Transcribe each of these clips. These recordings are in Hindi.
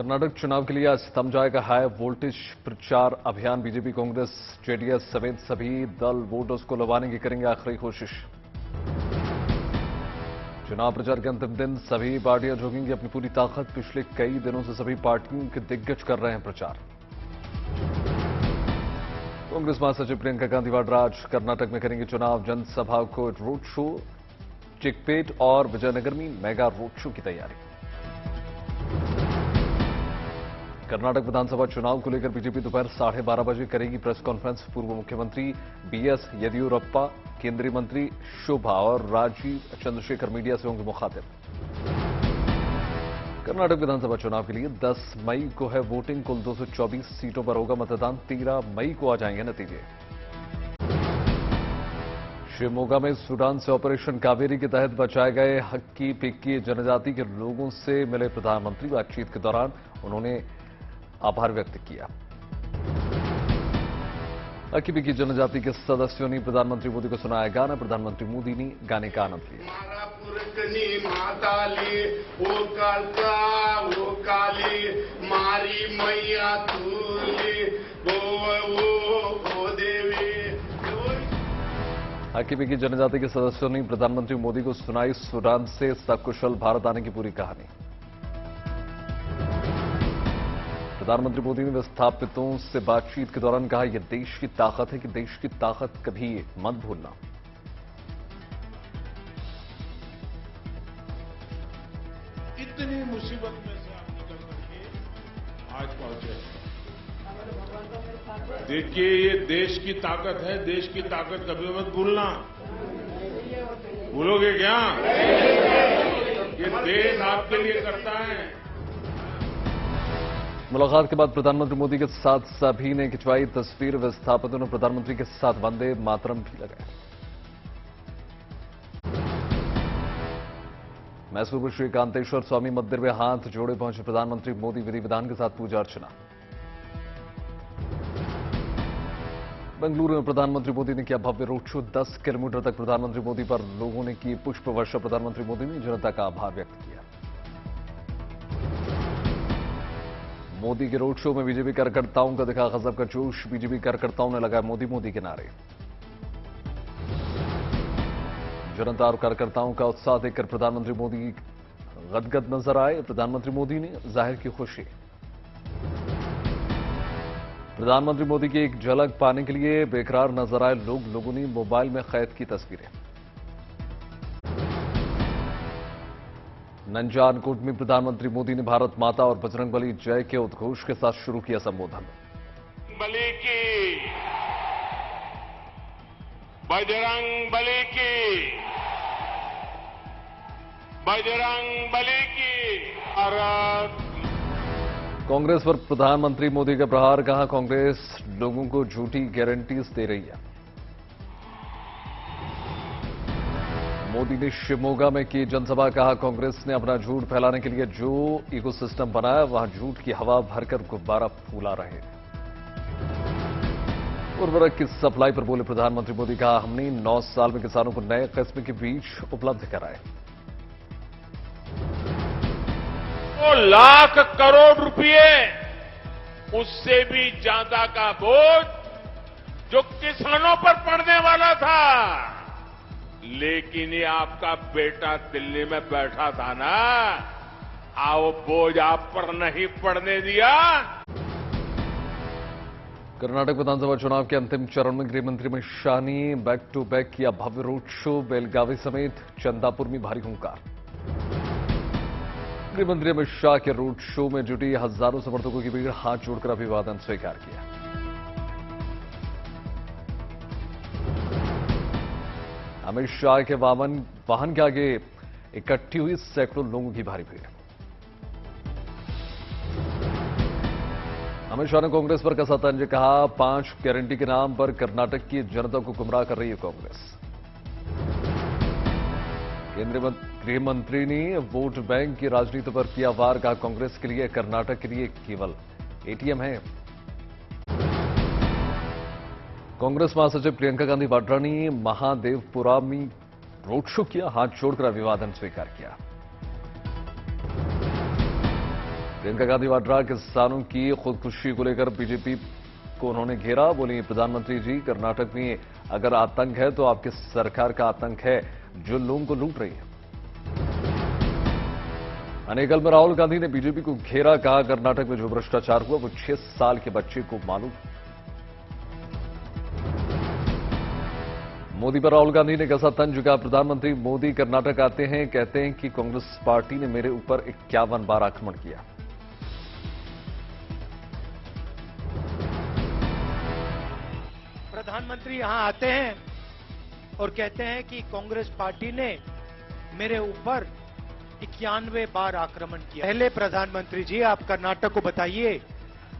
कर्नाटक चुनाव के लिए आज थम जाएगा हाई वोल्टेज प्रचार अभियान। बीजेपी, कांग्रेस, जेडीएस समेत सभी दल वोटर्स को लुभाने की करेंगे आखिरी कोशिश। चुनाव प्रचार के अंतिम दिन सभी पार्टियां झोंकेंगी अपनी पूरी ताकत। पिछले कई दिनों से सभी पार्टियों के दिग्गज कर रहे हैं प्रचार। कांग्रेस महासचिव प्रियंका गांधी वाड्रा आज कर्नाटक में करेंगे चुनाव जनसभा को रोड शो। चिकपेट और विजयनगर में मेगा रोड शो की तैयारी। कर्नाटक विधानसभा चुनाव को लेकर बीजेपी दोपहर 12:30 बजे करेगी प्रेस कॉन्फ्रेंस। पूर्व मुख्यमंत्री बीएस येदियुरप्पा, केंद्रीय मंत्री शोभा और राजीव चंद्रशेखर मीडिया से होंगे मुखातिब। कर्नाटक विधानसभा चुनाव के लिए 10 मई को है वोटिंग। कुल 224 सीटों पर होगा मतदान। 13 मई को आ जाएंगे नतीजे। शिवमोगा में सूडान से ऑपरेशन कावेरी के तहत बचाए गए हक्की पिक्की जनजाति के लोगों से मिले प्रधानमंत्री। बातचीत के दौरान उन्होंने आभार व्यक्त किया। हक्की पिक्की जनजाति के सदस्यों ने प्रधानमंत्री मोदी को सुनाया गाना। प्रधानमंत्री मोदी ने गाने का आनंद लिया। हक्की पिक्की जनजाति के सदस्यों ने प्रधानमंत्री मोदी को सुनाई सूडान से सकुशल भारत आने की पूरी कहानी। प्रधानमंत्री मोदी ने विस्थापितों से बातचीत के दौरान कहा, यह देश की ताकत है कि देश की ताकत कभी मत भूलना। इतनी मुसीबत में से आप निकल करके आज पहुंचे। देखिए, ये देश की ताकत है। देश की ताकत कभी मत भूलना। भूलोगे क्या? ये देश आपके लिए करता है। मुलाकात के बाद प्रधानमंत्री मोदी के साथ सभी ने खिंचवाई तस्वीर। विस्थापितों ने प्रधानमंत्री के साथ वंदे मातरम भी लगाए। मैसूर में श्री कांतेश्वर स्वामी मंदिर में हाथ जोड़े पहुंचे प्रधानमंत्री मोदी। विधि विधान के साथ पूजा अर्चना। बेंगलुरु में प्रधानमंत्री मोदी ने किया भव्य रोड शो। 10 किलोमीटर तक प्रधानमंत्री मोदी पर लोगों ने की पुष्प वर्षा। प्रधानमंत्री मोदी ने जनता का आभार व्यक्त किया। मोदी के रोड शो में बीजेपी कार्यकर्ताओं का दिखा गजब का जोश। बीजेपी कार्यकर्ताओं ने लगाए मोदी मोदी के नारे। जनता और कार्यकर्ताओं का उत्साह देखकर प्रधानमंत्री मोदी गदगद नजर आए। प्रधानमंत्री मोदी ने जाहिर की खुशी। प्रधानमंत्री मोदी की एक झलक पाने के लिए बेकरार नजर आए लोग। लोगों ने मोबाइल में कैद की तस्वीरें। नंजानकोट में प्रधानमंत्री मोदी ने भारत माता और बजरंगबली जय के उद्घोष के साथ शुरू किया संबोधन। बली की, बजरंग बली की, बजरंग बली की। भारत। कांग्रेस पर प्रधानमंत्री मोदी का प्रहार। कहा, कांग्रेस लोगों को झूठी गारंटीज दे रही है। मोदी ने शिवमोगा में की जनसभा। कहा, कांग्रेस ने अपना झूठ फैलाने के लिए जो इकोसिस्टम बनाया वहां झूठ की हवा भरकर गुब्बारा फूला रहे। उर्वरक की सप्लाई पर बोले प्रधानमंत्री मोदी। कहा, हमने 9 साल में किसानों को नए किस्म के बीज उपलब्ध कराए। 2 लाख करोड़ रुपए, उससे भी ज्यादा का बोझ जो किसानों पर पड़ने वाला था, लेकिन ये आपका बेटा दिल्ली में बैठा था ना, आओ बोझ आप पर नहीं पड़ने दिया। कर्नाटक विधानसभा चुनाव के अंतिम चरण में गृहमंत्री अमित शाह ने बैक टू बैक किया भव्य रोड शो। बेलगावी समेत चंदापुर में भारी हुंकार। गृहमंत्री अमित शाह के रोड शो में जुटी हजारों समर्थकों की भीड़। हाथ जोड़कर अभिवादन स्वीकार किया। अमित शाह के वाहन के आगे इकट्ठी हुई सैकड़ों लोगों की भारी भीड़। अमित शाह ने कांग्रेस पर कसा तंज। कहा, 5 गारंटी के नाम पर कर्नाटक की जनता को गुमराह कर रही है कांग्रेस। केंद्रीय गृह मंत्री ने वोट बैंक की राजनीति पर किया वार। कहा, कांग्रेस के लिए कर्नाटक के लिए केवल एटीएम है। कांग्रेस महासचिव प्रियंका गांधी वाड्रा ने महादेवपुरा में रोड शो किया। हाथ जोड़कर अभिवादन स्वीकार किया। प्रियंका गांधी वाड्रा किसानों की खुदकुशी को लेकर बीजेपी को उन्होंने घेरा। बोली, प्रधानमंत्री जी, कर्नाटक में अगर आतंक है तो आपकी सरकार का आतंक है जो लोगों को लूट रही है। अनेकल में राहुल गांधी ने बीजेपी को घेरा। कहा, कर्नाटक में जो भ्रष्टाचार हुआ वो 6 साल के बच्चे को मालूम। मोदी पर राहुल गांधी ने कसा तंज। कहा, प्रधानमंत्री मोदी कर्नाटक आते हैं, कहते हैं कि कांग्रेस पार्टी ने मेरे ऊपर 51 बार आक्रमण किया। प्रधानमंत्री यहां आते हैं और कहते हैं कि कांग्रेस पार्टी ने मेरे ऊपर 91 बार आक्रमण किया। पहले प्रधानमंत्री जी, आप कर्नाटक को बताइए,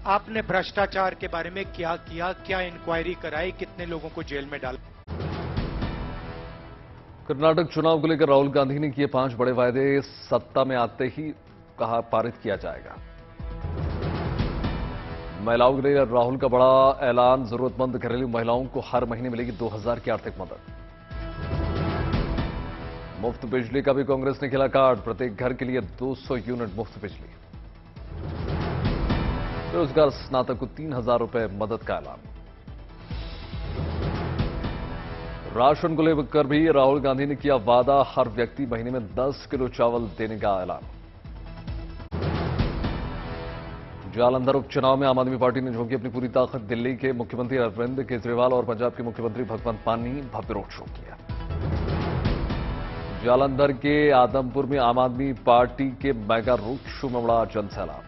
आपने भ्रष्टाचार के बारे में क्या किया, क्या इंक्वायरी कराई, कितने लोगों को जेल में डाला। कर्नाटक चुनाव को लेकर राहुल गांधी ने किए 5 बड़े वायदे। सत्ता में आते ही कहा पारित किया जाएगा। महिलाओं के लिए राहुल का बड़ा ऐलान। जरूरतमंद घरेलू महिलाओं को हर महीने मिलेगी 2000 की आर्थिक मदद। मुफ्त बिजली का भी कांग्रेस ने खेला कार्ड। प्रत्येक घर के लिए 200 यूनिट मुफ्त बिजली। बेरोजगार स्नातक को 3000 रुपए मदद का ऐलान। राशन को लेकर भी राहुल गांधी ने किया वादा। हर व्यक्ति महीने में 10 किलो चावल देने का ऐलान। जालंधर उपचुनाव में आम आदमी पार्टी ने झोंकी अपनी पूरी ताकत। दिल्ली के मुख्यमंत्री अरविंद केजरीवाल और पंजाब के मुख्यमंत्री भगवंत मान ने भव्य रोड शो किया। जालंधर के आदमपुर में आम आदमी पार्टी के मेगा रोड शो में बड़ा जनसैलाब।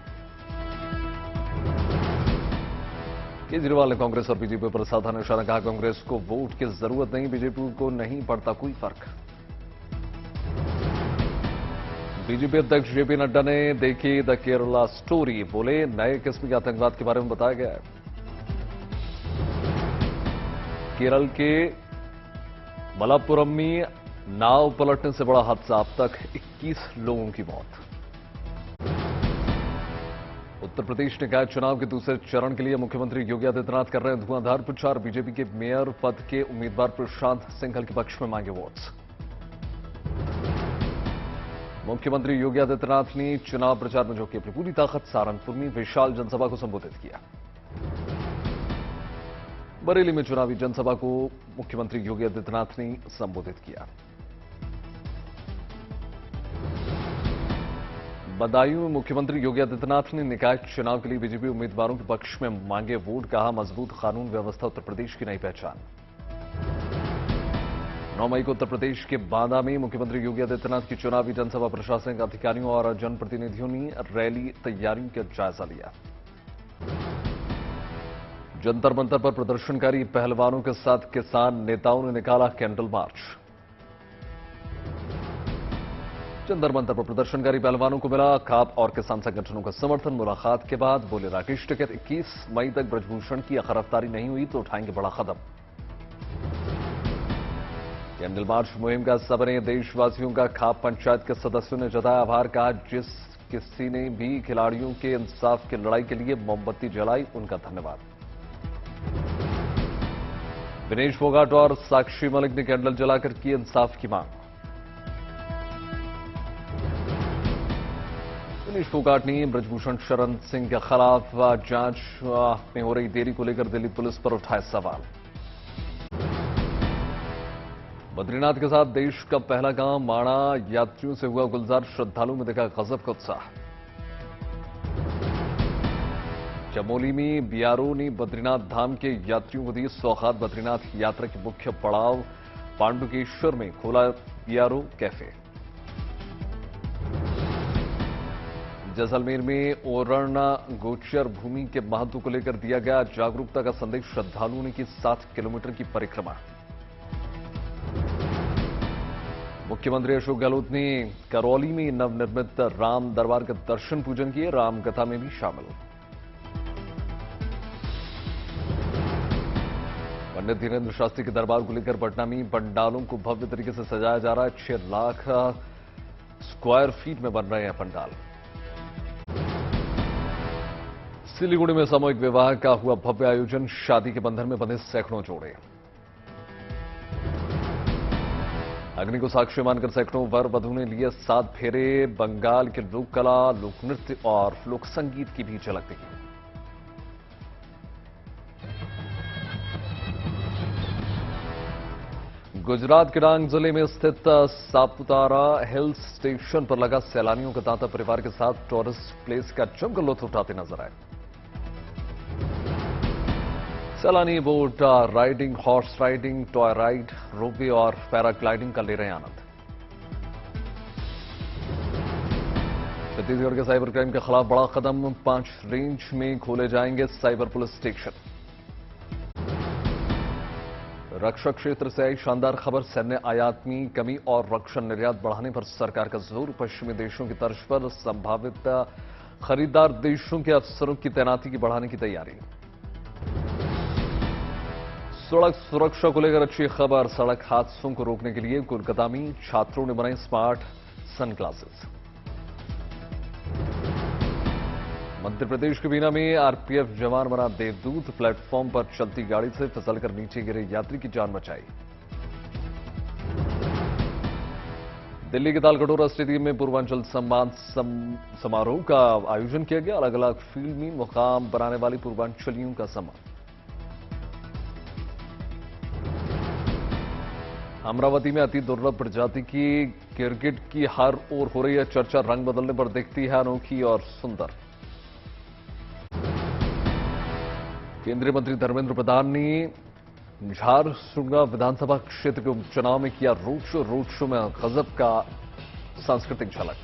केजरीवाल ने कांग्रेस और बीजेपी पर साधा निशाना। कहा, कांग्रेस को वोट की जरूरत नहीं, बीजेपी को नहीं पड़ता कोई फर्क। बीजेपी अध्यक्ष जेपी नड्डा ने देखी द केरला स्टोरी। बोले, नए किस्म के आतंकवाद के बारे में बताया गया है। केरल के मलप्पुरम में नाव पलटने से बड़ा हादसा। अब तक 21 लोगों की मौत। उत्तर प्रदेश ने कहा, चुनाव के दूसरे चरण के लिए मुख्यमंत्री योगी आदित्यनाथ कर रहे हैं धुआंधार प्रचार। बीजेपी के मेयर पद के उम्मीदवार प्रशांत सिंघल के पक्ष में मांगे वोट्स। मुख्यमंत्री योगी आदित्यनाथ ने चुनाव प्रचार में झोंकी अपनी पूरी ताकत। सहारनपुर में विशाल जनसभा को संबोधित किया। बरेली में चुनावी जनसभा को मुख्यमंत्री योगी आदित्यनाथ ने संबोधित किया। बदायूं में मुख्यमंत्री योगी आदित्यनाथ ने निकाय चुनाव के लिए बीजेपी उम्मीदवारों के पक्ष में मांगे वोट। कहा, मजबूत कानून व्यवस्था उत्तर प्रदेश की नई पहचान। 9 मई को उत्तर प्रदेश के बांदा में मुख्यमंत्री योगी आदित्यनाथ की चुनावी जनसभा। प्रशासनिक अधिकारियों और जनप्रतिनिधियों ने रैली तैयारियों का जायजा लिया। जंतर मंतर पर प्रदर्शनकारी पहलवानों के साथ किसान नेताओं ने निकाला कैंडल मार्च। जंतर मंतर पर प्रदर्शनकारी पहलवानों को मिला खाप और किसान संगठनों का समर्थन। मुलाकात के बाद बोले, राकेश टिकैत 21 मई तक ब्रजभूषण की गिरफ्तारी नहीं हुई तो उठाएंगे बड़ा कदम। कैंडल मार्च मुहिम का हिस्सा बने देशवासियों का खाप पंचायत के सदस्यों ने जताया आभार। कहा, जिस किसी ने भी खिलाड़ियों के इंसाफ की लड़ाई के लिए मोमबत्ती जलाई, उनका धन्यवाद। विनेश फोगाट और साक्षी मलिक ने कैंडल जलाकर की इंसाफ की मांग। विनेश फोगाट ने ब्रजभूषण शरण सिंह के खिलाफ जांच में हो रही देरी को लेकर दिल्ली पुलिस पर उठाए सवाल। बद्रीनाथ के साथ देश का पहला गांव माणा यात्रियों से हुआ गुलजार। श्रद्धालुओं में दिखा गजब का उत्साह। चमोली में बीआरओ ने बद्रीनाथ धाम के यात्रियों को दी सौगात। बद्रीनाथ यात्रा के मुख्य पड़ाव पांडुकेश्वर में खोला बीआरओ कैफे। जैसलमेर में ओरण गोचर भूमि के महत्व को लेकर दिया गया जागरूकता का संदेश। श्रद्धालुओं ने की 7 किलोमीटर की परिक्रमा। मुख्यमंत्री अशोक गहलोत ने करौली में नवनिर्मित राम दरबार का दर्शन पूजन किए। रामकथा में भी शामिल। पंडित धीरेन्द्र शास्त्री के दरबार को लेकर पटना में पंडालों को भव्य तरीके से सजाया जा रहा है। 6 लाख स्क्वायर फीट में बन रहे हैं पंडाल। सिलीगुड़ी में सामूहिक विवाह का हुआ भव्य आयोजन। शादी के बंधन में बंधे सैकड़ों जोड़े। अग्नि को साक्ष्य मानकर सैकड़ों वर वधु ने लिए 7 फेरे। बंगाल के लोक कला, लोक नृत्य और लोक संगीत की भी झलक दिखी। गुजरात के डांग जिले में स्थित सापुतारा हिल स्टेशन पर लगा सैलानियों का तांता परिवार के साथ टूरिस्ट प्लेस का जमकर लुत्फ उठाते नजर आए। सैलानी boat riding, horse riding, toy ride, ropeway और पैराग्लाइडिंग का ले रहे हैं आनंद। छत्तीसगढ़ के साइबर क्राइम के खिलाफ बड़ा कदम, 5 रेंज में खोले जाएंगे साइबर पुलिस स्टेशन। रक्षा क्षेत्र से आई शानदार खबर, सैन्य आयात में कमी और रक्षा निर्यात बढ़ाने पर सरकार का जोर। पश्चिमी देशों की तर्ज पर संभावित खरीदार देशों के अफसरों की तैनाती की बढ़ाने की तैयारी। सड़क सुरक्षा को लेकर अच्छी खबर, सड़क हादसों को रोकने के लिए कोलकाता में छात्रों ने बनाई स्मार्ट सनग्लासेस। मध्य प्रदेश के बीना में आरपीएफ जवान बना देवदूत, प्लेटफॉर्म पर चलती गाड़ी से फिसलकर नीचे गिरे यात्री की जान बचाई। दिल्ली के तालकटोरा स्टेडियम में पूर्वांचल सम्मान समारोह का आयोजन किया गया। अलग अलग फील्ड में मुकाम बनाने वाली पूर्वांचलियों का सम्मान। अमरावती में अति दुर्लभ प्रजाति की गिरगिट की हर ओर हो रही है चर्चा, रंग बदलने पर दिखती है अनोखी और सुंदर। केंद्रीय मंत्री धर्मेंद्र प्रधान ने झारसुगड़ा विधानसभा क्षेत्र के उपचुनाव में किया रोड शो में गजब का सांस्कृतिक झलक।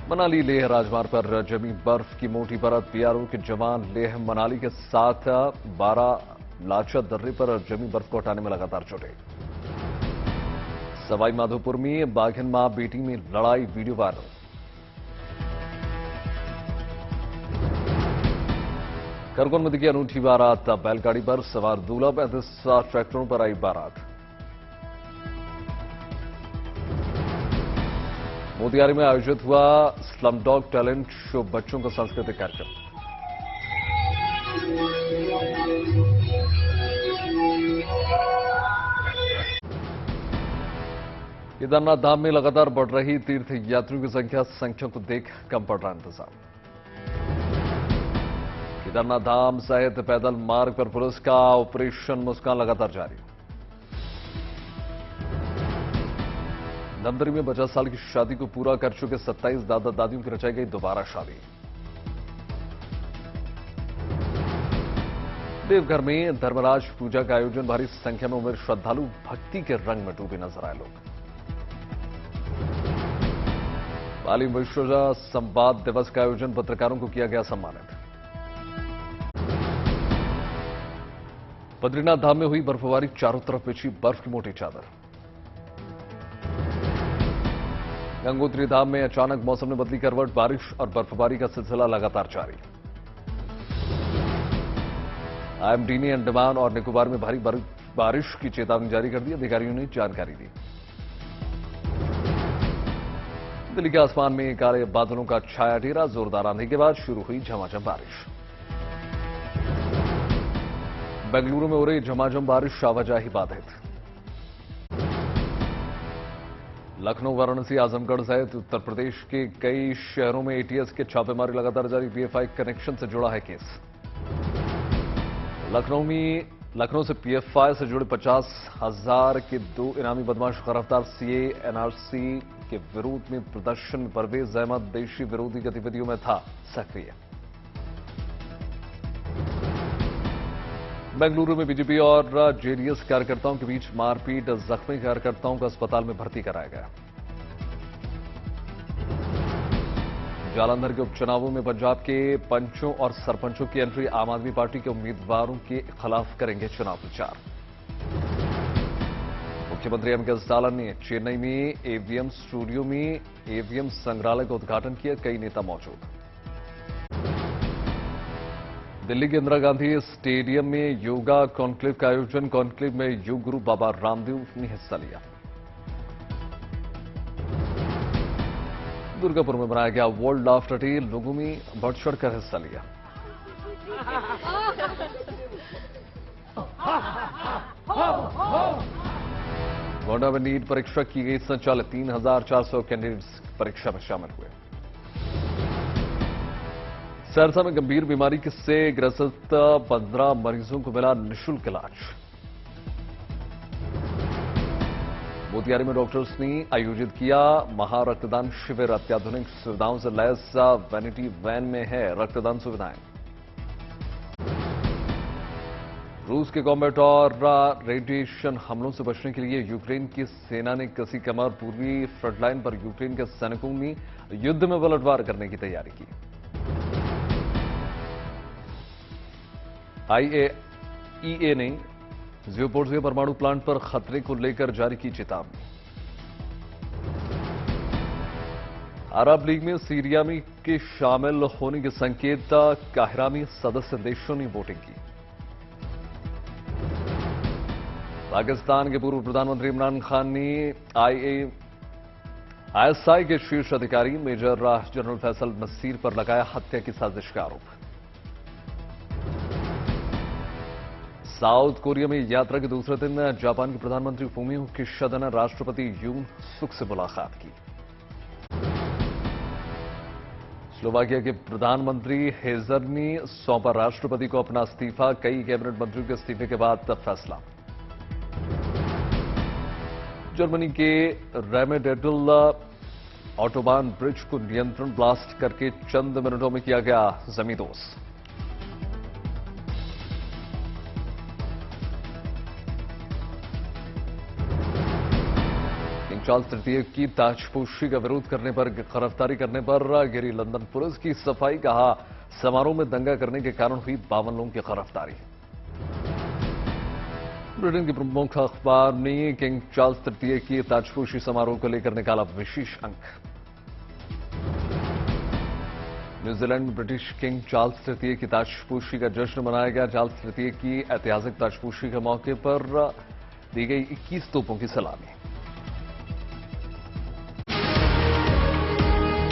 मनाली लेह राजमार्ग पर जमी बर्फ की मोटी परत, बीआरओ के जवान लेह मनाली के साथ 12 लाचा दर्रे पर जमी बर्फ को हटाने में लगातार जुटे। सवाई माधोपुर में बाघिन मां बेटी में लड़ाई, वीडियो वायरल। खरगोन में दिखी अनूठी बारात, बैलगाड़ी पर सवार दूल्हा 35 ट्रैक्टरों पर आई बारात। मोतिहारी में आयोजित हुआ स्लमडॉग टैलेंट शो, बच्चों का सांस्कृतिक कार्यक्रम। केदारनाथ धाम में लगातार बढ़ रही तीर्थ यात्रियों की संख्या को देख कम पड़ रहा इंतजाम। केदारनाथ धाम सहित पैदल मार्ग पर पुलिस का ऑपरेशन मुस्कान लगातार जारी। धमतरी में 50 साल की शादी को पूरा कर चुके 27 दादा दादियों की रचाई गई दोबारा शादी। देवघर में धर्मराज पूजा का आयोजन, भारी संख्या में उम्र श्रद्धालु भक्ति के रंग में डूबे नजर आए लोग। पाली विश्व संवाद दिवस का आयोजन, पत्रकारों को किया गया सम्मानित। बद्रीनाथ धाम में हुई बर्फबारी, चारों तरफ बिछी बर्फ की मोटी चादर। गंगोत्री धाम में अचानक मौसम ने बदली करवट, बारिश और बर्फबारी का सिलसिला लगातार जारी। आईएमडी ने अंडमान और निकोबार में भारी बारिश की चेतावनी जारी कर दी, अधिकारियों ने जानकारी दी। दिल्ली के आसमान में काले बादलों का छाया डेरा, जोरदार आंधी के बाद शुरू हुई झमाझम बारिश। बेंगलुरु में हो रही झमाझम बारिश, आवाजाही बाधित। लखनऊ, वाराणसी, आजमगढ़ सहित उत्तर प्रदेश के कई शहरों में एटीएस के छापेमारी लगातार जारी, पीएफआई कनेक्शन से जुड़ा है केस। लखनऊ से पीएफआई से जुड़े 50,000 के 2 इनामी बदमाश गिरफ्तार। सीए एनआरसी के विरोध में प्रदर्शन में परवेज अहमद देशी विरोधी गतिविधियों में था सक्रिय। बेंगलुरु में बीजेपी और जेडीएस कार्यकर्ताओं के बीच मारपीट, जख्मी कार्यकर्ताओं को अस्पताल में भर्ती कराया गया। जालंधर के उपचुनावों में पंजाब के पंचों और सरपंचों की एंट्री, आम आदमी पार्टी के उम्मीदवारों के खिलाफ करेंगे चुनाव प्रचार। मुख्यमंत्री एम के स्टालिन ने चेन्नई में ईवीएम स्टूडियो में ईवीएम संग्रहालय का उद्घाटन किया, कई नेता मौजूद। दिल्ली के इंदिरा गांधी स्टेडियम में योगा कॉन्क्लेव का आयोजन, कॉन्क्लेव में योग गुरु बाबा रामदेव ने हिस्सा लिया। दुर्गापुर में बनाया गया वर्ल्ड आफ्टर डे, लोगों में बढ़ चढ़कर हिस्सा लिया। गोंडा में नीट परीक्षा की गई संचालित 3,400 कैंडिडेट्स परीक्षा में शामिल हुए। सहरसा में गंभीर बीमारी से ग्रसित 15 मरीजों को मिला निःशुल्क इलाज। मोतिहारी में डॉक्टर्स ने आयोजित किया महारक्तदान शिविर। अत्याधुनिक सुविधाओं से लैस वैनिटी वैन में है रक्तदान सुविधाएं। रूस के कॉम्बैट और रेडिएशन हमलों से बचने के लिए यूक्रेन की सेना ने कसी कमर। पूर्वी फ्रंटलाइन पर यूक्रेन के सैनिकों ने युद्ध में पलटवार करने की तैयारी की। IAEA ने ज़्योपोर्ज़िया परमाणु प्लांट पर खतरे को लेकर जारी की चेतावनी। अरब लीग में सीरिया में के शामिल होने के संकेत। काहिरा में सदस्य देशों ने वोटिंग की। पाकिस्तान के पूर्व प्रधानमंत्री इमरान खान ने ISI के शीर्ष अधिकारी मेजर जनरल फैसल नसीर पर लगाया हत्या की साजिश का आरोप। साउथ कोरिया में यात्रा के दूसरे दिन जापान के प्रधानमंत्री फूमियो किशिदा ने राष्ट्रपति यून सुक से मुलाकात की। स्लोवाकिया के प्रधानमंत्री हेजर ने सौंपा राष्ट्रपति को अपना इस्तीफा। कई कैबिनेट मंत्रियों के इस्तीफे के बाद फैसला। जर्मनी के रेमेडेटल ऑटोबान ब्रिज को नियंत्रण ब्लास्ट करके चंद मिनटों में किया गया जमींदोज। किंग चार्ल्स तृतीय की ताजपोशी का विरोध करने पर गिरफ्तारी करने पर गिरी लंदन पुलिस की सफाई। कहा समारोह में दंगा करने के कारण हुई 52 लोगों की गिरफ्तारी। ब्रिटेन की प्रमुख अखबार ने किंग चार्ल्स तृतीय की ताजपोशी समारोह को लेकर निकाला विशेष अंक। न्यूजीलैंड में ब्रिटिश किंग चार्ल्स तृतीय की ताजपोशी का जश्न मनाया गया। चार्ल्स तृतीय की ऐतिहासिक ताजपोशी के मौके पर दी गई 21 तोपों की सलामी।